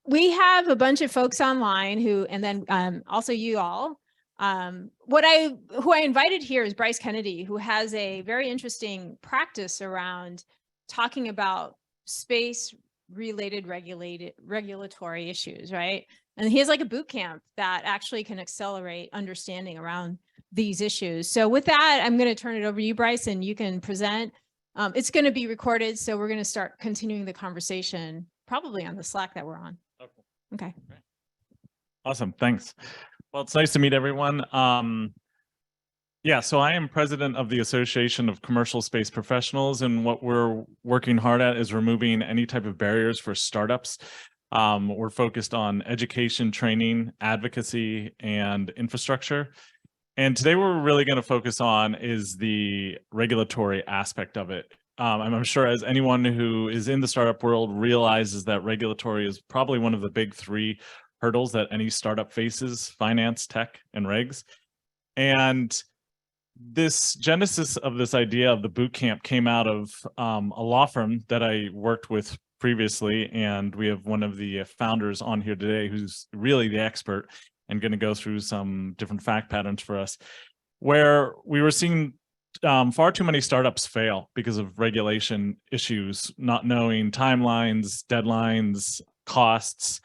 we have a bunch of folks online who, and then also you all. Who I invited here is Bryce Kennedy, who has a very interesting practice around talking about space-related regulatory issues, right? And he has like a boot camp that actually can accelerate understanding around these issues. So with that, I'm going to turn it over to you, Bryce, and you can present. It's going to be recorded, so we're going to start continuing the conversation probably on the Slack that we're on. Okay. Awesome. Thanks. Well, it's nice to meet everyone. Yeah, so I am president of the Association of Commercial Space Professionals, and what we're working hard at is removing any type of barriers for startups. We're focused on education, training, advocacy, and infrastructure. And today what we're really going to focus on is the regulatory aspect of it. I'm sure as anyone who is in the startup world realizes that regulatory is probably one of the big three hurdles that any startup faces: finance, tech, and regs. And this genesis of this idea of the boot camp came out of a law firm that I worked with previously, and we have one of the founders on here today who's really the expert and going to go through some different fact patterns for us, where we were seeing far too many startups fail because of regulation issues, not knowing timelines, deadlines, costs.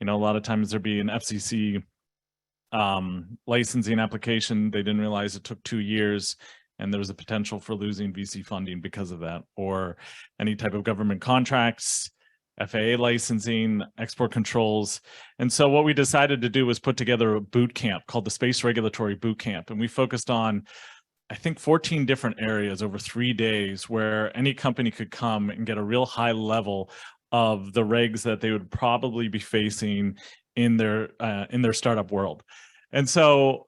You know, a lot of times there'd be an FCC licensing application. They didn't realize it took 2 years, and there was a potential for losing VC funding because of that, or any type of government contracts, FAA licensing, export controls. And so what we decided to do was put together a boot camp called the Space Regulatory Boot Camp. And we focused on, I think, 14 different areas over 3 days where any company could come and get a real high level of the regs that they would probably be facing in their startup world. And so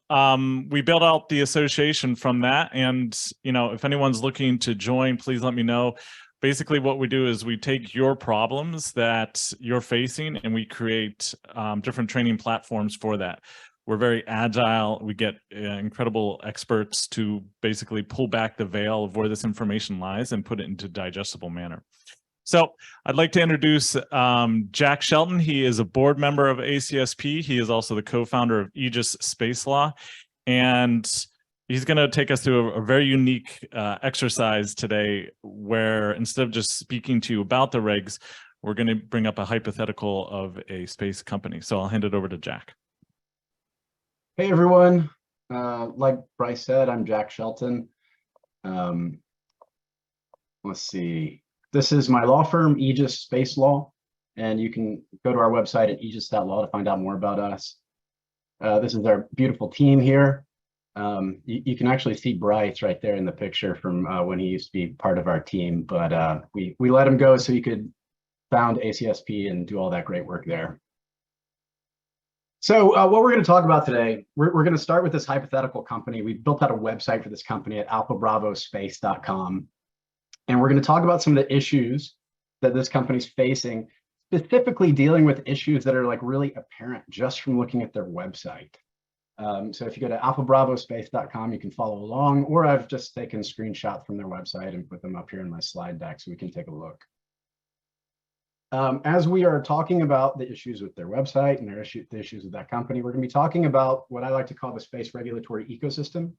we built out the association from that. And, you know, if anyone's looking to join, please let me know. Basically, what we do is we take your problems that you're facing and we create different training platforms for that. We're very agile. We get incredible experts to basically pull back the veil of where this information lies and put it into a digestible manner. So I'd like to introduce Jack Shelton. He is a board member of ACSP. He is also the co-founder of Aegis Space Law. And he's going to take us through a very unique exercise today, where instead of just speaking to you about the regs, we're going to bring up a hypothetical of a space company. So I'll hand it over to Jack. Hey, everyone. Like Bryce said, I'm Jack Shelton. Let's see. This is my law firm, Aegis Space Law, and you can go to our website at aegis.law to find out more about us. This is our beautiful team here. You can actually see Bryce right there in the picture from when he used to be part of our team, but we let him go so he could found ACSP and do all that great work there. So what we're going to talk about today, we're going to start with this hypothetical company. We built out a website for this company at alphabravospace.com. And we're going to talk about some of the issues that this company's facing, specifically dealing with issues that are like really apparent just from looking at their website. So if you go to alphabravospace.com, you can follow along, or I've just taken screenshots from their website and put them up here in my slide deck so we can take a look. As we are talking about the issues with their website and the issues with that company, we're going to be talking about what I like to call the space regulatory ecosystem.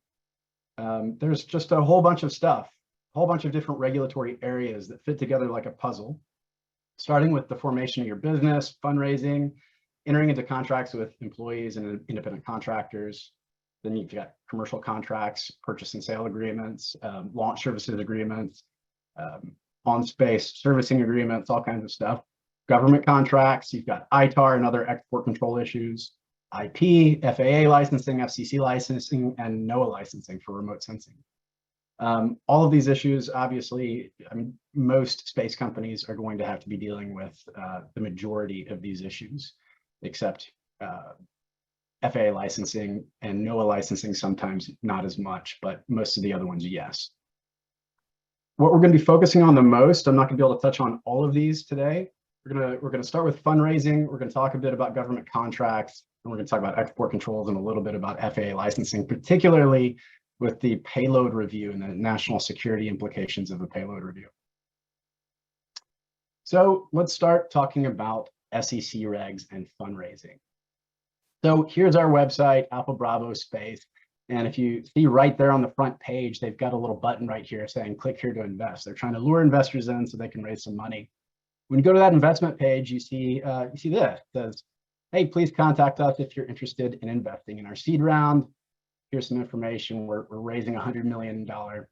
There's just a whole bunch of stuff, a whole bunch of different regulatory areas that fit together like a puzzle, starting with the formation of your business, fundraising, entering into contracts with employees and independent contractors. Then you've got commercial contracts, purchase and sale agreements, launch services agreements, on-space servicing agreements, all kinds of stuff. Government contracts, you've got ITAR and other export control issues, IP, FAA licensing, FCC licensing, and NOAA licensing for remote sensing. All of these issues, obviously, I mean, most space companies are going to have to be dealing with the majority of these issues, except FAA licensing and NOAA licensing, sometimes not as much, but most of the other ones, yes. What we're going to be focusing on the most, I'm not going to be able to touch on all of these today. We're going to start with fundraising. We're going to talk a bit about government contracts, and we're going to talk about export controls and a little bit about FAA licensing, particularly with the payload review and the national security implications of the payload review. So let's start talking about SEC regs, and fundraising. So here's our website, Alpha Bravo Space. And if you see right there on the front page, they've got a little button right here saying, click here to invest. They're trying to lure investors in so they can raise some money. When you go to that investment page, you see this. It says, hey, please contact us if you're interested in investing in our seed round. Here's some information. We're raising a $100 million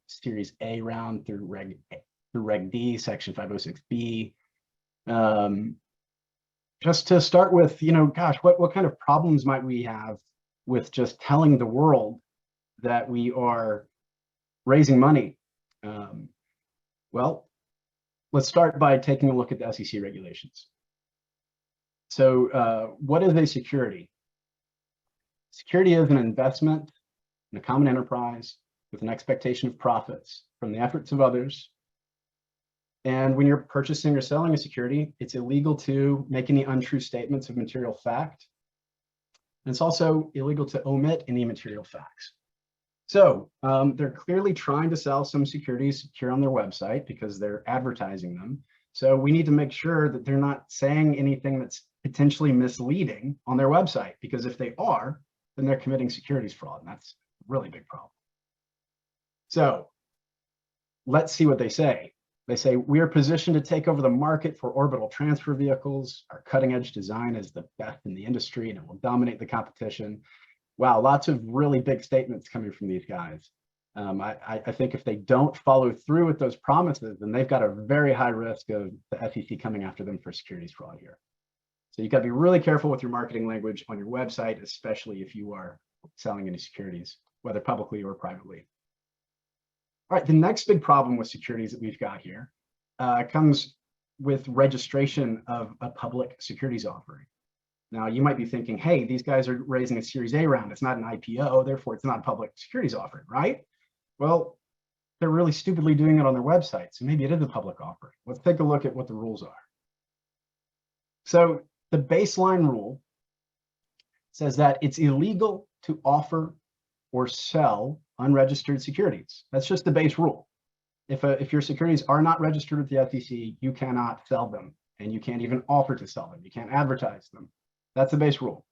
Series A round through Reg D, Section 506B. Just to start with, gosh, what kind of problems might we have with just telling the world that we are raising money? Well, let's start by taking a look at the SEC regulations. So what is a security? Security is an investment in a common enterprise with an expectation of profits from the efforts of others. And when you're purchasing or selling a security, it's illegal to make any untrue statements of material fact. And it's also illegal to omit any material facts. So they're clearly trying to sell some securities here on their website because they're advertising them. So we need to make sure that they're not saying anything that's potentially misleading on their website, because if they are, then they're committing securities fraud, and that's a really big problem. So let's see what they say. They say, we are positioned to take over the market for orbital transfer vehicles. Our cutting edge design is the best in the industry and it will dominate the competition. Wow, lots of really big statements coming from these guys. I think if they don't follow through with those promises, then they've got a very high risk of the SEC coming after them for securities fraud here. So you got to be really careful with your marketing language on your website, especially if you are selling any securities, whether publicly or privately. All right, the next big problem with securities that we've got here comes with registration of a public securities offering. Now, you might be thinking, hey, these guys are raising a Series A round. It's not an IPO, therefore it's not a public securities offering, right? Well, they're really stupidly doing it on their website, so maybe it is a public offering. Let's take a look at what the rules are. So the baseline rule says that it's illegal to offer or sell unregistered securities. That's just the base rule. If your securities are not registered with the SEC, you cannot sell them, and you can't even offer to sell them. You can't advertise them. That's the base rule.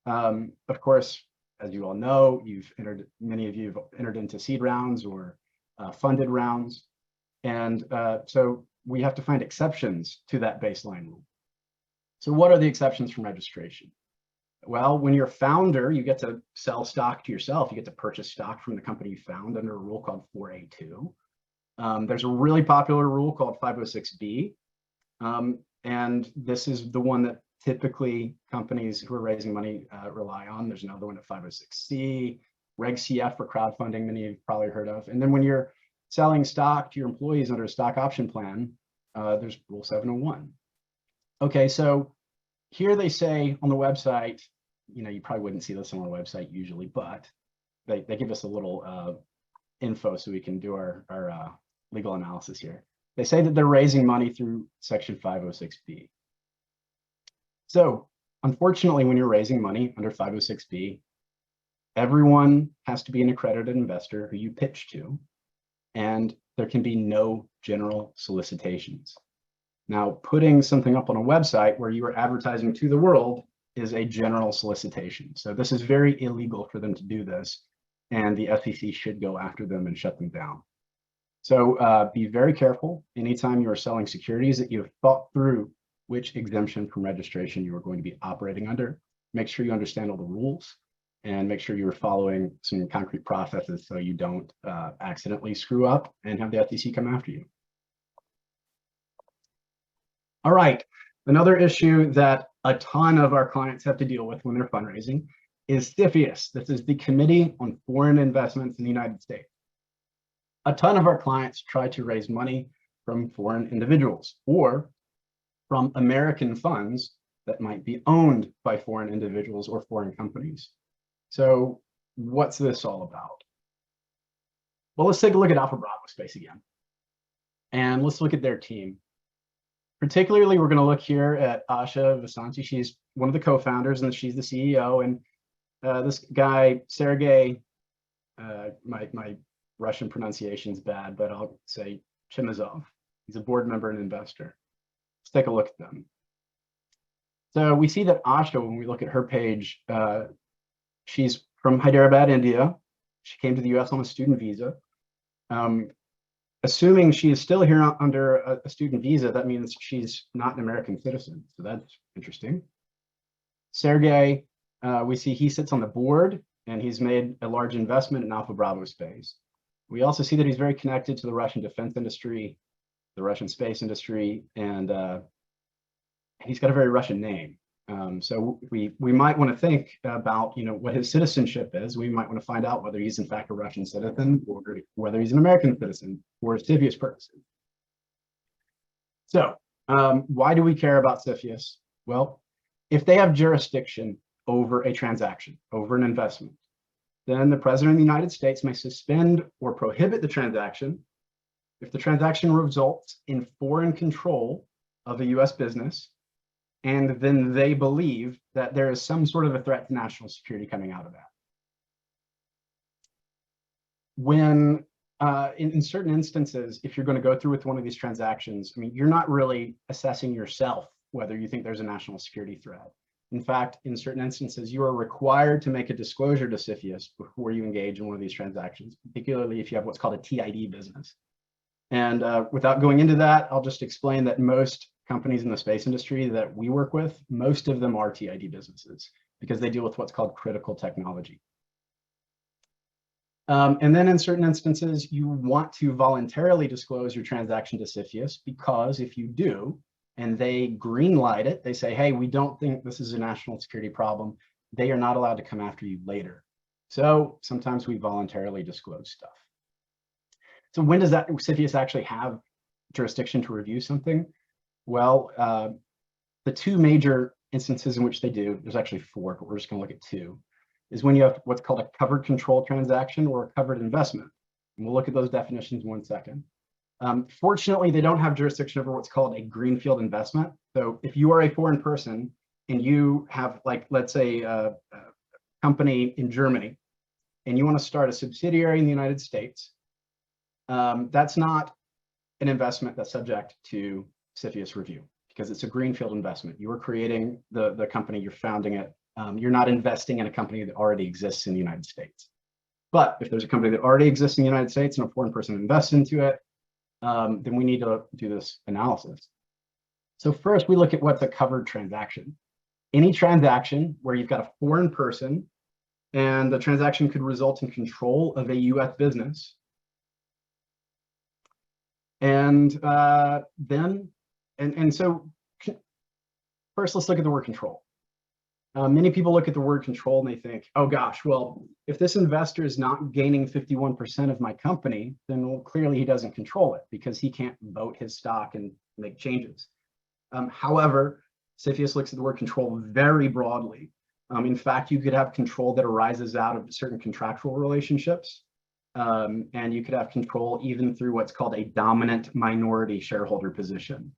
Of course, as you all know, many of you have entered into seed rounds or funded rounds, and so we have to find exceptions to that baseline rule. So what are the exceptions from registration? Well, when you're a founder, you get to sell stock to yourself. You get to purchase stock from the company you found under a rule called 4A2. There's a really popular rule called 506B. And this is the one that typically companies who are raising money rely on. There's another one at 506C, Reg CF for crowdfunding, many of you probably heard of. And then when you're selling stock to your employees under a stock option plan, there's Rule 701. Okay, so here they say on the website, you probably wouldn't see this on our website usually, but they give us a little info so we can do our legal analysis here. They say that they're raising money through Section 506B. So unfortunately, when you're raising money under 506B, everyone has to be an accredited investor who you pitch to, and there can be no general solicitations. Now, putting something up on a website where you are advertising to the world is a general solicitation. So this is very illegal for them to do this, and the SEC should go after them and shut them down. So be very careful anytime you are selling securities that you have thought through which exemption from registration you are going to be operating under. Make sure you understand all the rules and make sure you're following some concrete processes so you don't accidentally screw up and have the SEC come after you. All right, another issue that a ton of our clients have to deal with when they're fundraising is CFIUS. This is the Committee on Foreign Investments in the United States. A ton of our clients try to raise money from foreign individuals or from American funds that might be owned by foreign individuals or foreign companies. So what's this all about? Well, let's take a look at Alpha Bravo Space again. And let's look at their team. Particularly, we're going to look here at Asha Vasanti. She's one of the co-founders and she's the CEO. And this guy, Sergey, my Russian pronunciation is bad, but I'll say Chemezov. He's a board member and investor. Let's take a look at them. So we see that Asha, when we look at her page, she's from Hyderabad, India. She came to the US on a student visa. Assuming she is still here under a student visa, that means she's not an American citizen. So that's interesting. Sergey, we see he sits on the board and he's made a large investment in Alpha Bravo space. We also see that he's very connected to the Russian defense industry, the Russian space industry, and he's got a very Russian name. So we might want to think about, what his citizenship is. We might want to find out whether he's in fact a Russian citizen or whether he's an American citizen for CFIUS purposes. So why do we care about CFIUS? Well, if they have jurisdiction over a transaction, over an investment, then the President of the United States may suspend or prohibit the transaction if the transaction results in foreign control of a US business, and then they believe that there is some sort of a threat to national security coming out of that. When, in certain instances, if you're going to go through with one of these transactions, I mean, you're not really assessing yourself whether you think there's a national security threat. In fact, in certain instances, you are required to make a disclosure to CFIUS before you engage in one of these transactions, particularly if you have what's called a TID business. And without going into that, I'll just explain that most companies in the space industry that we work with, most of them are TID businesses because they deal with what's called critical technology. And then in certain instances, you want to voluntarily disclose your transaction to CFIUS because if you do, and they green light it, they say, hey, we don't think this is a national security problem, they are not allowed to come after you later. So sometimes we voluntarily disclose stuff. So when does that CFIUS actually have jurisdiction to review something? Well, the two major instances in which they do, there's actually four, but we're just going to look at two, is when you have what's called a covered control transaction or a covered investment. And we'll look at those definitions in 1 second. Fortunately, they don't have jurisdiction over what's called a greenfield investment. So if you are a foreign person and you have, like, let's say a company in Germany, and you want to start a subsidiary in the United States, that's not an investment that's subject to CFIUS review because it's a greenfield investment. You are creating the company, you're founding it. You're not investing in a company that already exists in the United States. But if there's a company that already exists in the United States and a foreign person invests into it, then we need to do this analysis. So first, we look at what's a covered transaction. Any transaction where you've got a foreign person and the transaction could result in control of a US business. And so first, let's look at the word control. Many people look at the word control and they think, oh gosh, well, if this investor is not gaining 51% of my company, then well, clearly he doesn't control it because he can't vote his stock and make changes. However, CFIUS looks at the word control very broadly. In fact, you could have control that arises out of certain contractual relationships. And you could have control even through what's called a dominant minority shareholder position.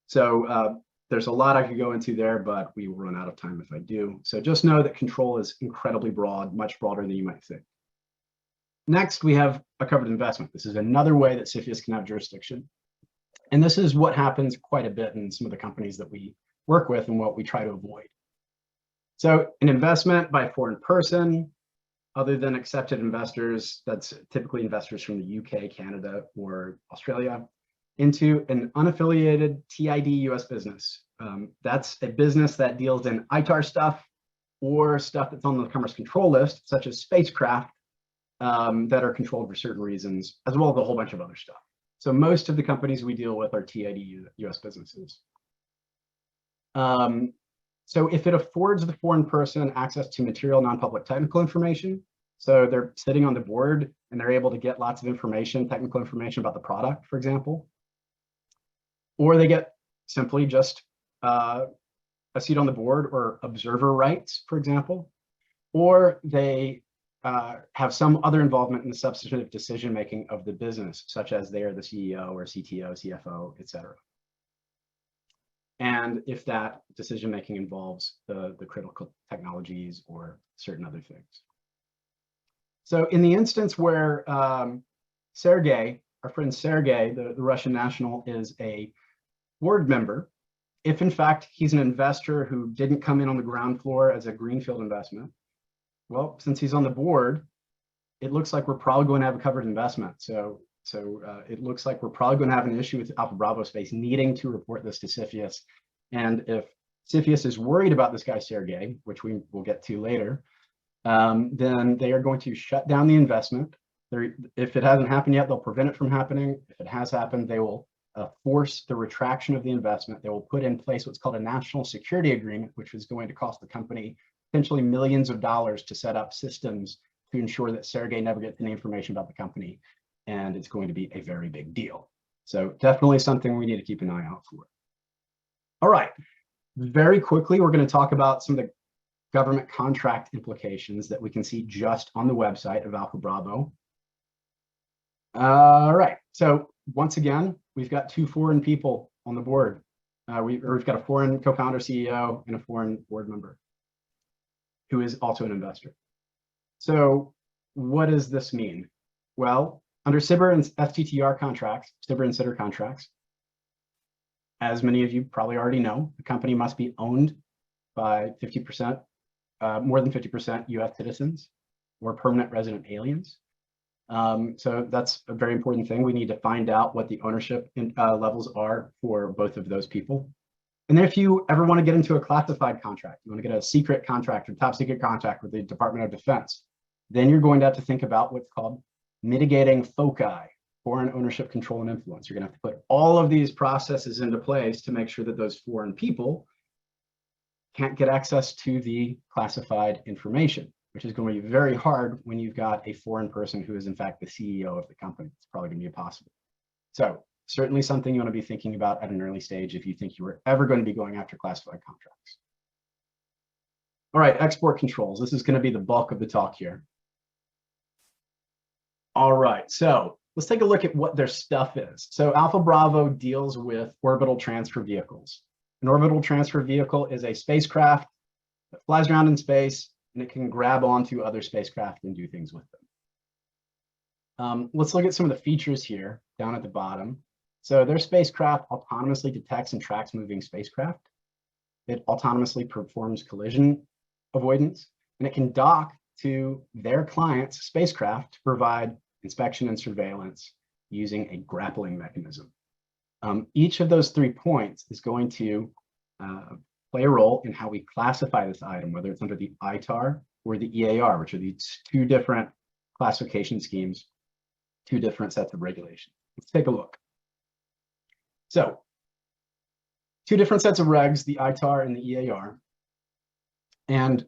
So there's a lot I could go into there, but we will run out of time if I do. So just know that control is incredibly broad, much broader than you might think. Next, we have a covered investment. This is another way that CFIUS can have jurisdiction. And this is what happens quite a bit in some of the companies that we work with and what we try to avoid. So an investment by a foreign person, other than accepted investors, that's typically investors from the UK, Canada, or Australia, into an unaffiliated TID US business. That's a business that deals in ITAR stuff or stuff that's on the Commerce Control List, such as spacecraft that are controlled for certain reasons, as well as a whole bunch of other stuff. So most of the companies we deal with are TID US businesses. So if it affords the foreign person access to material non-public technical information, so they're sitting on the board and they're able to get lots of information, technical information about the product, for example, or they get simply just a seat on the board or observer rights, for example, or they have some other involvement in the substantive decision-making of the business, such as they are the CEO or CTO, CFO, et cetera. And if that decision-making involves the critical technologies or certain other things. So in the instance where Sergey, our friend Sergey, the Russian national, is a board member if in fact he's an investor who didn't come in on the ground floor as a greenfield investment, well, since he's on the board, it looks like we're probably going to have a covered investment. So it looks like we're probably going to have an issue with Alpha Bravo Space needing to report this to CFIUS. And if CFIUS is worried about this guy Sergey, which we will get to later, then they are going to shut down the investment. If it hasn't happened yet, they'll prevent it from happening. If it has happened, they will force the retraction of the investment. They will put in place what's called a national security agreement, which is going to cost the company potentially millions of dollars to set up systems to ensure that Sergey never gets any information about the company. And it's going to be a very big deal. So definitely something we need to keep an eye out for. All right, very quickly, we're going to talk about some of the government contract implications that we can see just on the website of Alpha Bravo. All right, so once again, we've got 2 foreign people on the board. We've got a foreign co-founder, CEO, and a foreign board member who is also an investor. So what does this mean? Well, under SBIR and STTR contracts, SBIR and SITR contracts, as many of you probably already know, the company must be owned by 50%, more than 50% US citizens or permanent resident aliens. So that's a very important thing. We need to find out what the ownership levels are for both of those people. And then if you ever want to get into a classified contract, you want to get a secret contract or top secret contract with the Department of Defense, then you're going to have to think about what's called mitigating foci, foreign ownership, control, and influence. You're going to have to put all of these processes into place to make sure that those foreign people can't get access to the classified information, which is going to be very hard when you've got a foreign person who is in fact the CEO of the company. It's probably going to be impossible. So certainly something you want to be thinking about at an early stage if you think you were ever going to be going after classified contracts. All right, export controls. This is going to be the bulk of the talk here. All right, so let's take a look at what their stuff is. So Alpha Bravo deals with orbital transfer vehicles. An orbital transfer vehicle is a spacecraft that flies around in space and it can grab onto other spacecraft and do things with them. Let's look at some of the features here down at the bottom. So their spacecraft autonomously detects and tracks moving spacecraft. It autonomously performs collision avoidance, and it can dock to their client's spacecraft to provide inspection and surveillance using a grappling mechanism. Each of those 3 points is going to play a role in how we classify this item, whether it's under the ITAR or the EAR, which are these 2 different classification schemes, 2 different sets of regulations. Let's take a look. So 2 different sets of regs, the ITAR and the EAR. And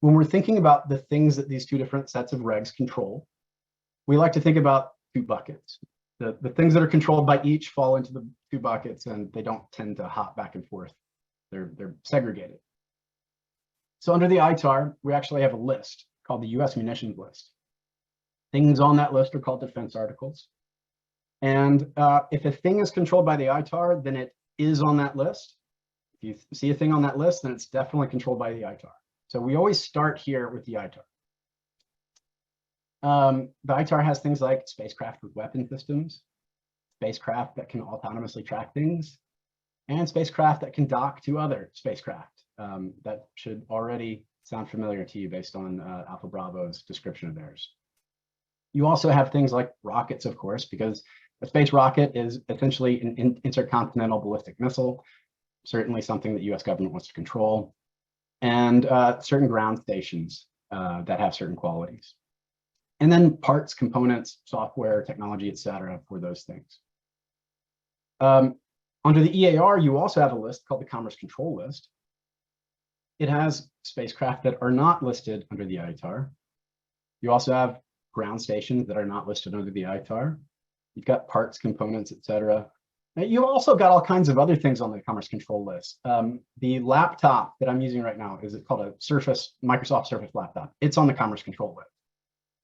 when we're thinking about the things that these 2 different sets of regs control, we like to think about 2 buckets. The things that are controlled by each fall into the 2 buckets, and they don't tend to hop back and forth. They're segregated. So under the ITAR, we actually have a list called the US munitions list. Things on that list are called defense articles. And if a thing is controlled by the ITAR, then it is on that list. If you see a thing on that list, then it's definitely controlled by the ITAR. So we always start here with the ITAR. The ITAR has things like spacecraft with weapon systems, spacecraft that can autonomously track things, and spacecraft that can dock to other spacecraft. That should already sound familiar to you based on Alpha Bravo's description of theirs. You also have things like rockets, of course, because a space rocket is essentially an intercontinental ballistic missile, certainly something that US government wants to control, and certain ground stations that have certain qualities. And then parts, components, software, technology, et cetera, for those things. Under the EAR, you also have a list called the Commerce Control List. It has spacecraft that are not listed under the ITAR. You also have ground stations that are not listed under the ITAR. You've got parts, components, et cetera. You've also got all kinds of other things on the Commerce Control List. The laptop that I'm using right now is called a Microsoft Surface laptop. It's on the Commerce Control List.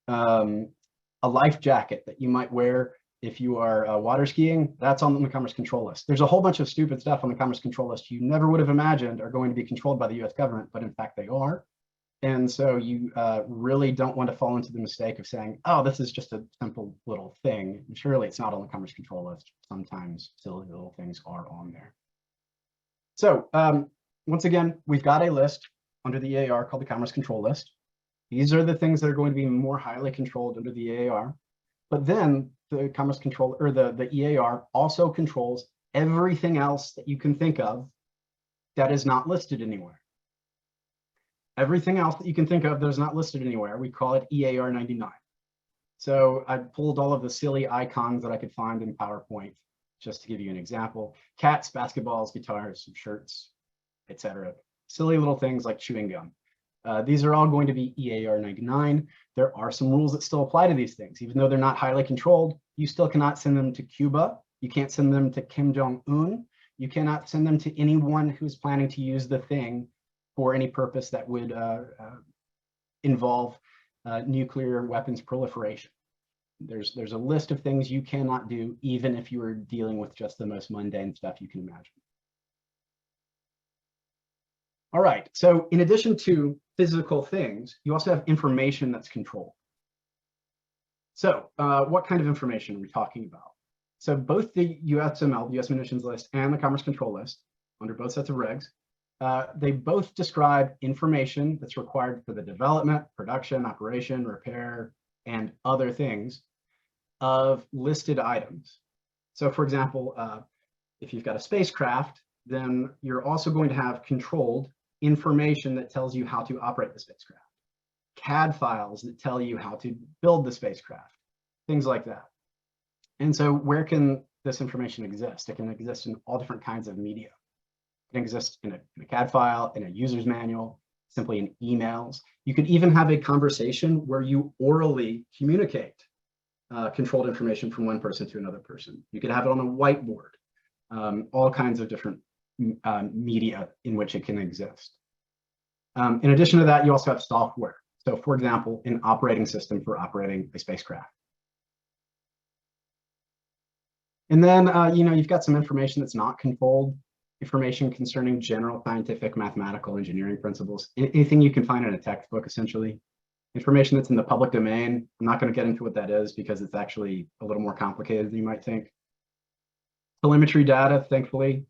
A life jacket that you might wear if you are water skiing, that's on the Commerce Control List. There's a whole bunch of stupid stuff on the Commerce Control List you never would have imagined are going to be controlled by the US government, but in fact they are. And so you really don't want to fall into the mistake of saying, oh, this is just a simple little thing. And surely it's not on the Commerce Control List. Sometimes silly little things are on there. So once again, we've got a list under the EAR called the Commerce Control List. These are the things that are going to be more highly controlled under the EAR. But then the Commerce Control, or the EAR also controls everything else that you can think of that is not listed anywhere. Everything else that you can think of that is not listed anywhere, we call it EAR 99. So I pulled all of the silly icons that I could find in PowerPoint, just to give you an example. Cats, basketballs, guitars, shirts, etc. Silly little things like chewing gum. These are all going to be EAR 99. There are some rules that still apply to these things. Even though they're not highly controlled, you still cannot send them to Cuba. You can't send them to Kim Jong-un. You cannot send them to anyone who's planning to use the thing for any purpose that would involve nuclear weapons proliferation. There's a list of things you cannot do, even if you are dealing with just the most mundane stuff you can imagine. All right, so in addition to physical things, you also have information that's controlled. So what kind of information are we talking about? So both the USML, the US Munitions List, and the Commerce Control List, under both sets of regs, they both describe information that's required for the development, production, operation, repair, and other things of listed items. So for example, if you've got a spacecraft, then you're also going to have controlled information that tells you how to operate the spacecraft, CAD files that tell you how to build the spacecraft, things like that. And so where can this information exist? It can exist in all different kinds of media. It can exist in a CAD file, in a user's manual, simply in emails. You could even have a conversation where you orally communicate controlled information from one person to another person. You could have it on a whiteboard, all kinds of different media in which it can exist. In addition to that, you also have software. So for example, an operating system for operating a spacecraft. And then, you've got some information that's not controlled, information concerning general scientific, mathematical, engineering principles, anything you can find in a textbook, essentially. Information that's in the public domain. I'm not going to get into what that is because it's actually a little more complicated than you might think. Telemetry data, thankfully,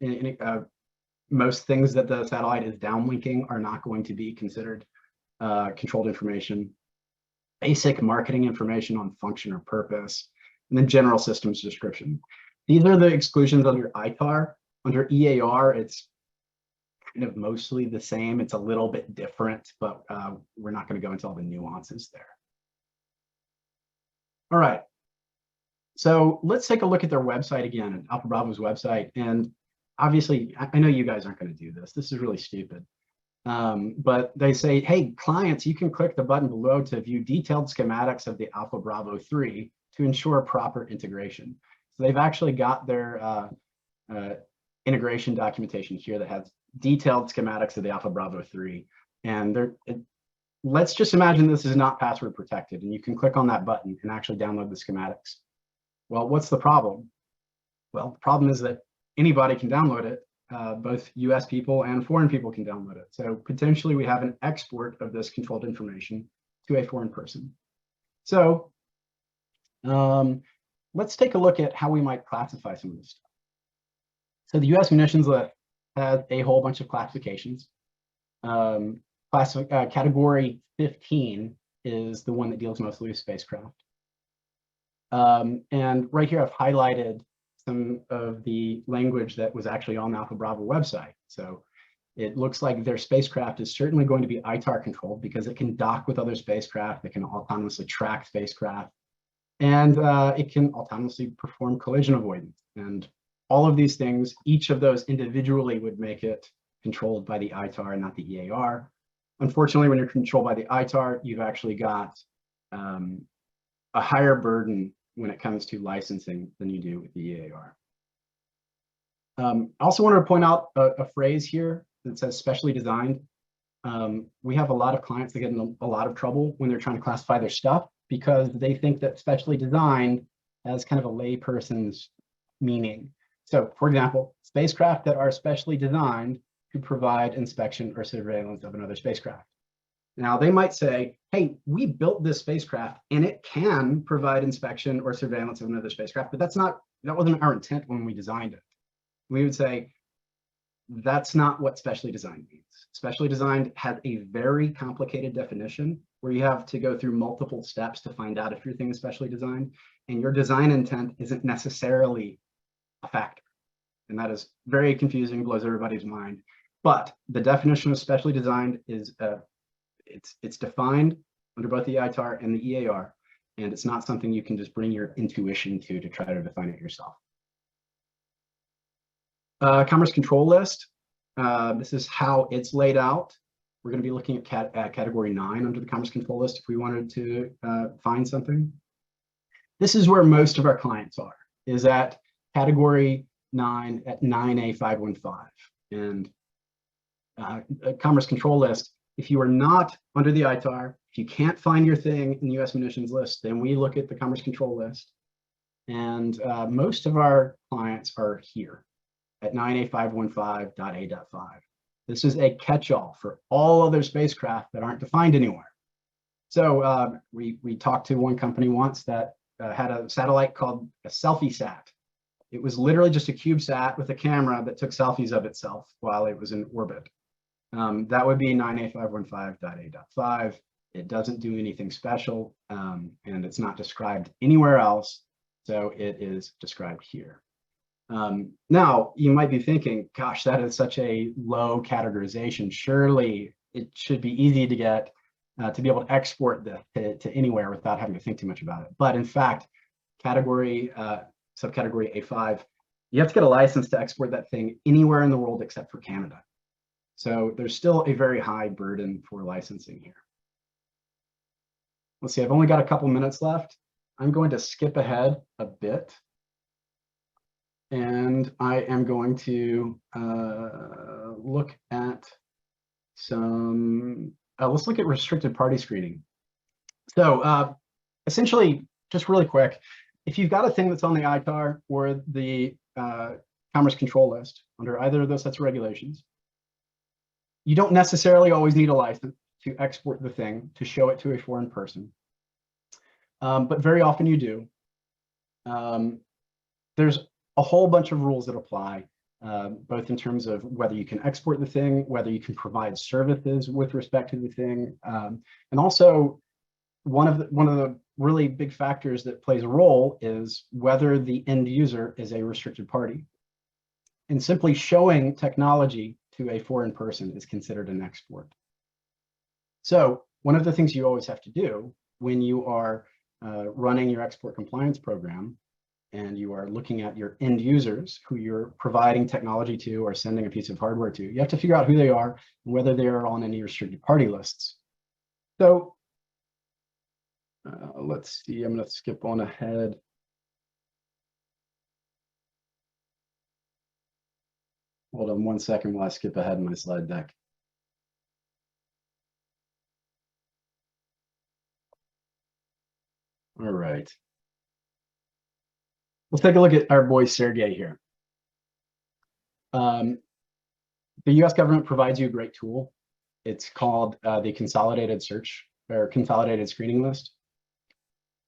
most things that the satellite is downlinking are not going to be considered controlled information. Basic marketing information on function or purpose, and then general systems description. These are the exclusions under ITAR. Under EAR, it's kind of mostly the same. It's a little bit different, but we're not going to go into all the nuances there. All right. So let's take a look at their website again, Alpha Bravo's website. And obviously, I know you guys aren't going to do this. This is really stupid. But they say, hey, clients, you can click the button below to view detailed schematics of the Alpha Bravo 3 to ensure proper integration. So they've actually got their integration documentation here that has detailed schematics of the Alpha Bravo 3. And let's just imagine this is not password protected, and you can click on that button and actually download the schematics. Well, what's the problem? Well, the problem is that anybody can download it. Both US people and foreign people can download it. So potentially we have an export of this controlled information to a foreign person. So let's take a look at how we might classify some of this stuff. So the US Munitions List has a whole bunch of classifications. Category 15 is the one that deals mostly with spacecraft. And right here I've highlighted some of the language that was actually on the Alpha Bravo website. So it looks like their spacecraft is certainly going to be ITAR controlled because it can dock with other spacecraft, it can autonomously track spacecraft, and it can autonomously perform collision avoidance. And all of these things, each of those individually would make it controlled by the ITAR and not the EAR. Unfortunately, when you're controlled by the ITAR, you've actually got a higher burden when it comes to licensing than you do with the EAR. I also wanted to point out a phrase here that says specially designed. We have a lot of clients that get in a lot of trouble when they're trying to classify their stuff because they think that specially designed has kind of a layperson's meaning. So for example, spacecraft that are specially designed to provide inspection or surveillance of another spacecraft. Now they might say, hey, we built this spacecraft and it can provide inspection or surveillance of another spacecraft, but that wasn't our intent when we designed it. We would say, that's not what specially designed means. Specially designed has a very complicated definition where you have to go through multiple steps to find out if your thing is specially designed, and your design intent isn't necessarily a factor. And that is very confusing, blows everybody's mind. But the definition of specially designed is it's defined under both the ITAR and the EAR, and it's not something you can just bring your intuition to try to define it yourself. Commerce control list. This is how it's laid out. We're going to be looking at category 9 under the commerce control list if we wanted to find something. This is where most of our clients are, is at category 9 at 9A515. And a commerce control list, if you are not under the ITAR, if you can't find your thing in the US munitions list, then we look at the commerce control list. And most of our clients are here at 9A515.A.5. This is a catch-all for all other spacecraft that aren't defined anywhere. So we talked to one company once that had a satellite called a selfie sat. It was literally just a CubeSat with a camera that took selfies of itself while it was in orbit. That would be 9A515.A.5. It doesn't do anything special, and it's not described anywhere else, so it is described here. Now, you might be thinking, gosh, that is such a low categorization. Surely it should be easy to get, to be able to export this to anywhere without having to think too much about it. But in fact, category, subcategory A5, you have to get a license to export that thing anywhere in the world except for Canada. So there's still a very high burden for licensing here. Let's see, I've only got a couple minutes left. I'm going to skip ahead a bit. And I am going to look at some, let's look at restricted party screening. So essentially, just really quick, if you've got a thing that's on the ITAR or the commerce control list under either of those sets of regulations, you don't necessarily always need a license to export the thing to show it to a foreign person. But very often you do. There's a whole bunch of rules that apply, both in terms of whether you can export the thing, whether you can provide services with respect to the thing, and also one of the really big factors that plays a role is whether the end user is a restricted party. And simply showing technology to a foreign person is considered an export. So one of the things you always have to do when you are running your export compliance program and you are looking at your end users who you're providing technology to or sending a piece of hardware to, you have to figure out who they are and whether they are on any restricted party lists. So let's see, I'm going to skip on ahead. Hold on 1 second while I skip ahead in my slide deck. All right. Let's take a look at our boy Sergey here. The US government provides you a great tool. It's called the Consolidated Search or Consolidated Screening List.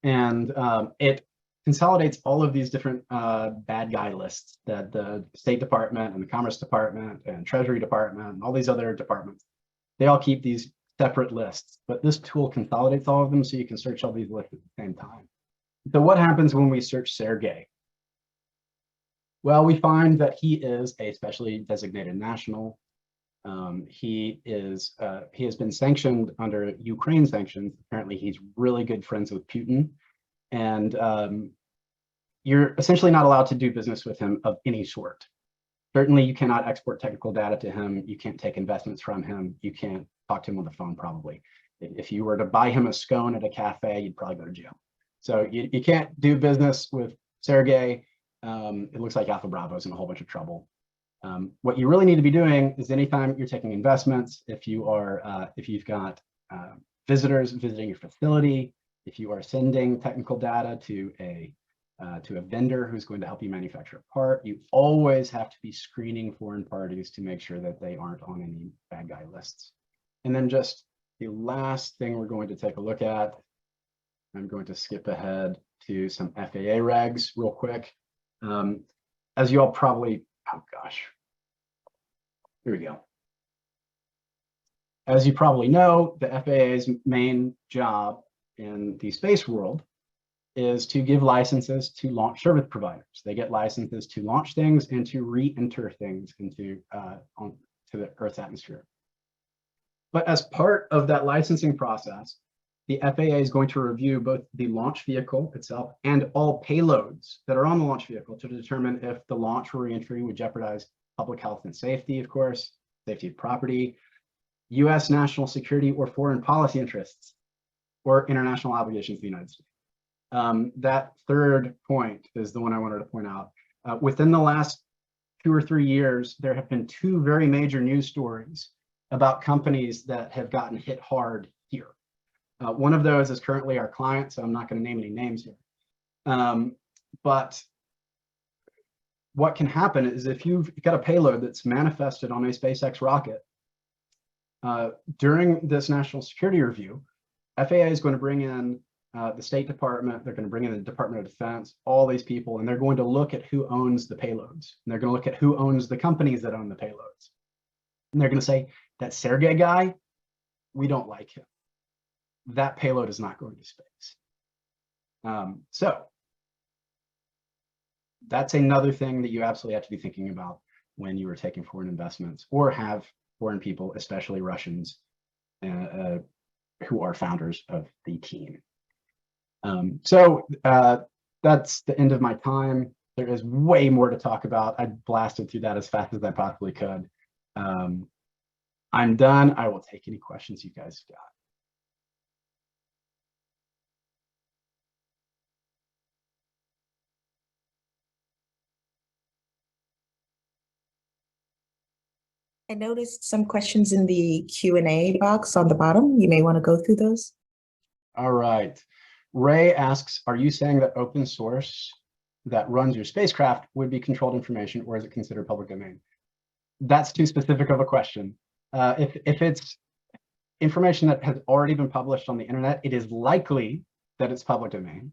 And it consolidates all of these different bad guy lists that the State Department and the Commerce Department and Treasury Department and all these other departments, they all keep these separate lists. But this tool consolidates all of them so you can search all these lists at the same time. So what happens when we search Sergey? Well, we find that he is a specially designated national. He has been sanctioned under Ukraine sanctions. Apparently, he's really good friends with Putin, and you're essentially not allowed to do business with him of any sort. Certainly, you cannot export technical data to him. You can't take investments from him. You can't talk to him on the phone, probably. If you were to buy him a scone at a cafe, you'd probably go to jail. So you can't do business with Sergey. It looks like Alpha Bravo's in a whole bunch of trouble. What you really need to be doing is anytime you're taking investments, if you've got visitors visiting your facility, if you are sending technical data to a vendor who's going to help you manufacture a part, you always have to be screening foreign parties to make sure that they aren't on any bad guy lists. And then just the last thing we're going to take a look at, I'm going to skip ahead to some FAA regs real quick. As you all probably, oh gosh, Here we go. As you probably know, the FAA's main job in the space world is to give licenses to launch service providers. They get licenses to launch things and to re-enter things into onto the Earth's atmosphere. But as part of that licensing process, the FAA is going to review both the launch vehicle itself and all payloads that are on the launch vehicle to determine if the launch or re-entry would jeopardize public health and safety, of course, safety of property, US national security or foreign policy interests, or international obligations of the United States. That third point is the one I wanted to point out. Within the last 2 or 3 years, there have been 2 very major news stories about companies that have gotten hit hard here. One of those is currently our client, so I'm not going to name any names here. But what can happen is if you've got a payload that's manifested on a SpaceX rocket, during this national security review, FAA is going to bring in the State Department, they're going to bring in the Department of Defense, all these people, and they're going to look at who owns the payloads. And they're going to look at who owns the companies that own the payloads. And they're going to say, that Sergey guy, we don't like him. That payload is not going to space. So that's another thing that you absolutely have to be thinking about when you are taking foreign investments or have foreign people, especially Russians, who are founders of the team. So that's the end of my time. There is way more to talk about. I blasted through that as fast as I possibly could. I'm done. I will take any questions you guys got. I noticed some questions in the Q&A box on the bottom. You may want to go through those. All right. Ray asks, are you saying that open source that runs your spacecraft would be controlled information, or is it considered public domain? That's too specific of a question. If it's information that has already been published on the internet, it is likely that it's public domain.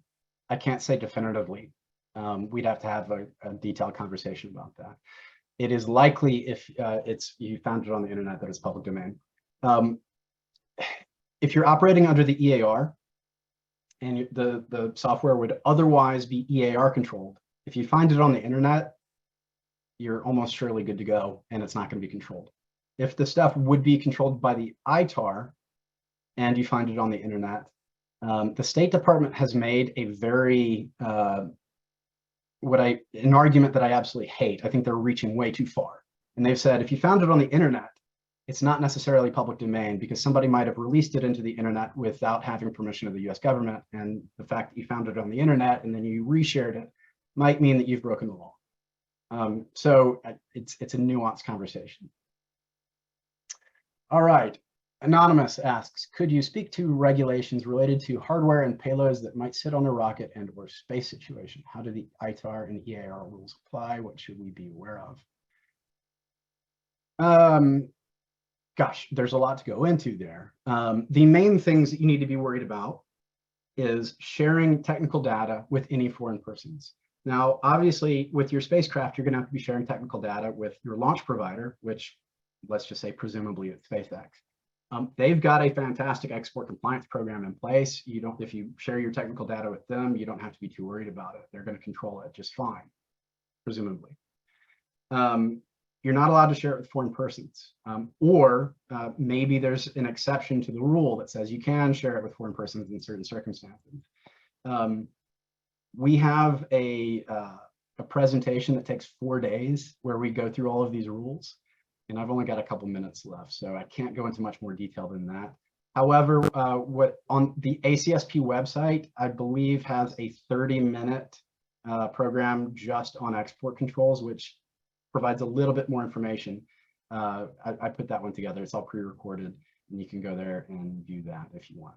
I can't say definitively. We'd have to have a detailed conversation about that. It is likely if you found it on the internet that it's public domain. If you're operating under the EAR and the software would otherwise be EAR controlled, if you find it on the internet, you're almost surely good to go and it's not going to be controlled. If the stuff would be controlled by the ITAR and you find it on the internet, the State Department has made a very an argument that I absolutely hate. I think they're reaching way too far. And they've said, if you found it on the internet, it's not necessarily public domain because somebody might have released it into the internet without having permission of the US government. And the fact that you found it on the internet and then you reshared it might mean that you've broken the law. So it's a nuanced conversation. All right. Anonymous asks, could you speak to regulations related to hardware and payloads that might sit on a rocket and or space situation? How do the ITAR and EAR rules apply? What should we be aware of? Gosh, there's a lot to go into there. The main things that you need to be worried about is sharing technical data with any foreign persons. Now, obviously, with your spacecraft, you're going to have to be sharing technical data with your launch provider, which let's just say presumably it's SpaceX. They've got a fantastic export compliance program in place. If you share your technical data with them, you don't have to be too worried about it. They're going to control it just fine, presumably. You're not allowed to share it with foreign persons, or maybe there's an exception to the rule that says you can share it with foreign persons in certain circumstances. We have a presentation that takes 4 days where we go through all of these rules. And I've only got a couple minutes left, so I can't go into much more detail than that. However, what on the ACSP website, I believe has a 30-minute program just on export controls, which provides a little bit more information. I put that one together. It's all pre-recorded, and you can go there and view that if you want.